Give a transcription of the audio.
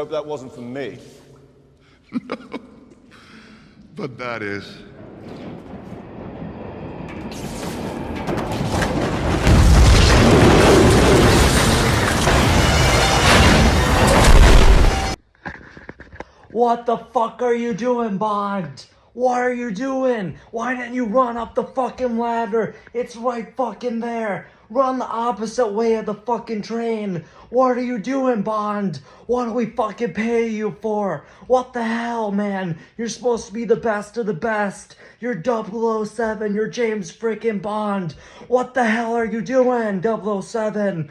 hope that wasn't for me. But that is. What the fuck are you doing, Bond? What are you doing? Why didn't you run up the fucking ladder? It's right fucking there. Run the opposite way of the fucking train. What are you doing, Bond? What do we fucking pay you for? What the hell, man? You're supposed to be the best of the best. You're 007. You're James freaking Bond. What the hell are you doing, 007?